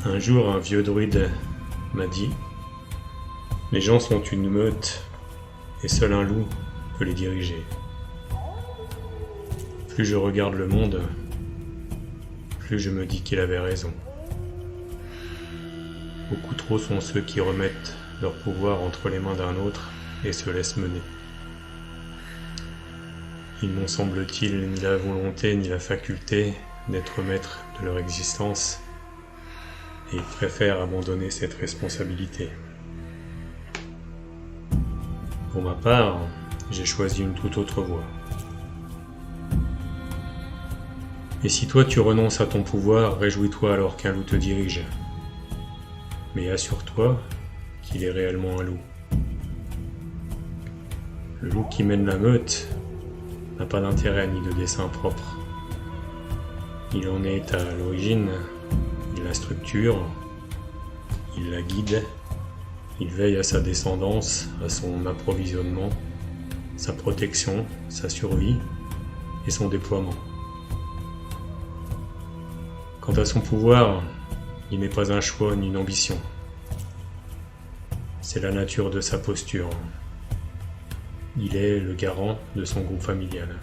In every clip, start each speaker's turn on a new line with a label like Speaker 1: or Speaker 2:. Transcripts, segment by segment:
Speaker 1: Un jour, un vieux druide m'a dit: les gens sont une meute, et seul un loup peut les diriger. Plus je regarde le monde, plus je me dis qu'il avait raison. Beaucoup trop sont ceux qui remettent leur pouvoir entre les mains d'un autre et se laissent mener. Ils n'ont, semble-t-il, ni la volonté ni la faculté d'être maîtres de leur existence, et ils préfèrent abandonner cette responsabilité. Pour ma part, j'ai choisi une toute autre voie. Et si toi tu renonces à ton pouvoir, réjouis-toi alors qu'un loup te dirige. Mais assure-toi qu'il est réellement un loup. Le loup qui mène la meute n'a pas d'intérêt ni de dessein propre. Il en est à l'origine, il la structure, il la guide, il veille à sa descendance, à son approvisionnement, sa protection, sa survie et son déploiement. Quant à son pouvoir, il n'est pas un choix ni une ambition. C'est la nature de sa posture. Il est le garant de son groupe familial.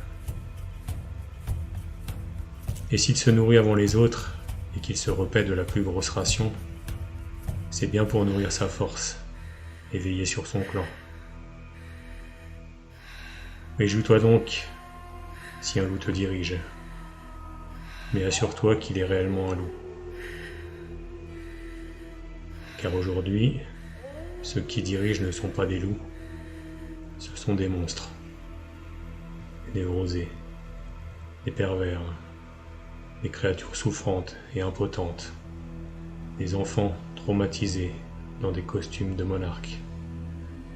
Speaker 1: Et s'il se nourrit avant les autres et qu'il se repaît de la plus grosse ration, c'est bien pour nourrir sa force et veiller sur son clan. Réjouis-toi donc si un loup te dirige, mais assure-toi qu'il est réellement un loup. Car aujourd'hui, ceux qui dirigent ne sont pas des loups, ce sont des monstres, des névrosés, des pervers, des créatures souffrantes et impotentes, des enfants traumatisés dans des costumes de monarques,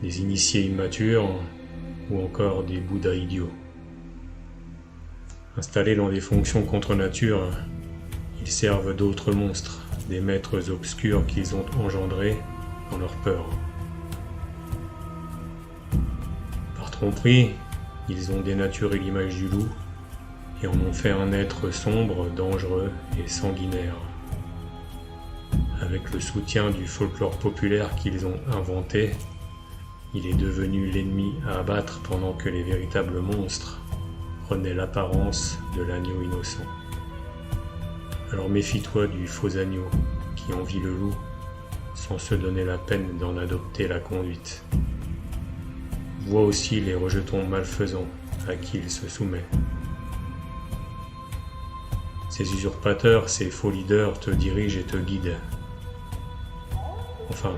Speaker 1: des initiés immatures ou encore des bouddhas idiots. Installés dans des fonctions contre nature, ils servent d'autres monstres, des maîtres obscurs qu'ils ont engendrés dans leur peur. Par tromperie, ils ont dénaturé l'image du loup et en ont fait un être sombre, dangereux et sanguinaire. Avec le soutien du folklore populaire qu'ils ont inventé, il est devenu l'ennemi à abattre pendant que les véritables monstres prenaient l'apparence de l'agneau innocent. Alors méfie-toi du faux agneau qui envie le loup sans se donner la peine d'en adopter la conduite. Vois aussi les rejetons malfaisants à qui il se soumet. Ces usurpateurs, ces faux leaders te dirigent et te guident. Enfin,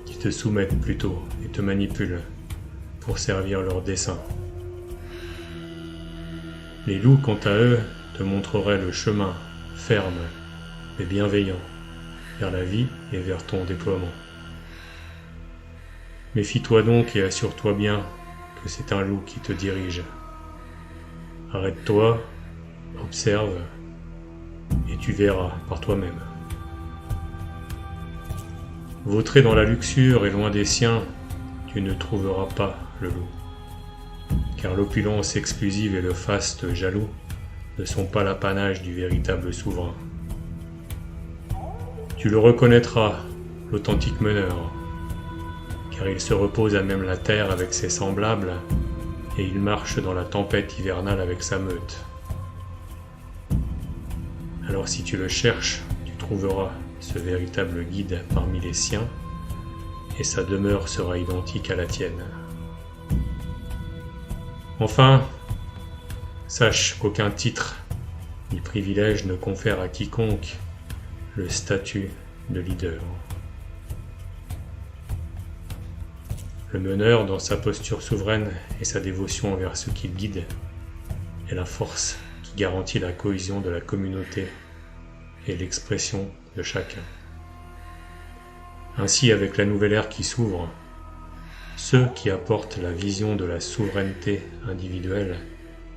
Speaker 1: qui te soumettent plutôt et te manipulent pour servir leurs desseins. Les loups, quant à eux, te montreraient le chemin ferme mais bienveillant vers la vie et vers ton déploiement. Méfie-toi donc et assure-toi bien que c'est un loup qui te dirige. Arrête-toi, observe, et tu verras par toi-même. Vautré dans la luxure et loin des siens, tu ne trouveras pas le loup. Car l'opulence exclusive et le faste jaloux ne sont pas l'apanage du véritable souverain. Tu le reconnaîtras, l'authentique meneur, car il se repose à même la terre avec ses semblables et il marche dans la tempête hivernale avec sa meute. Alors si tu le cherches, tu trouveras ce véritable guide parmi les siens et sa demeure sera identique à la tienne. Enfin, sache qu'aucun titre ni privilège ne confère à quiconque le statut de leader. Le meneur, dans sa posture souveraine et sa dévotion envers ceux qu'il guide, est la force qui garantit la cohésion de la communauté et l'expression de chacun. Ainsi, avec la nouvelle ère qui s'ouvre, ceux qui apportent la vision de la souveraineté individuelle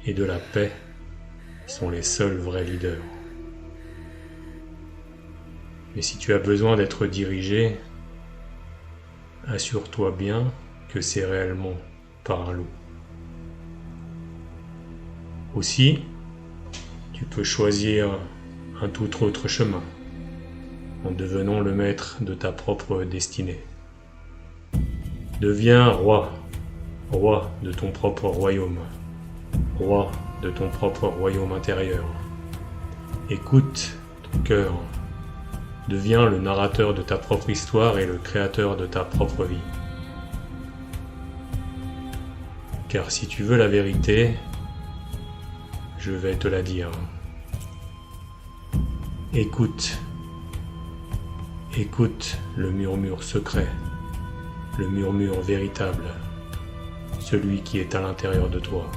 Speaker 1: et de la paix sont les seuls vrais leaders. Mais si tu as besoin d'être dirigé, assure-toi bien que c'est réellement par un loup. Aussi, tu peux choisir un tout autre chemin, en devenant le maître de ta propre destinée. Deviens roi, roi de ton propre royaume, roi de ton propre royaume intérieur. Écoute ton cœur, deviens le narrateur de ta propre histoire et le créateur de ta propre vie. Car si tu veux la vérité, je vais te la dire. Écoute, écoute le murmure secret, le murmure véritable, celui qui est à l'intérieur de toi.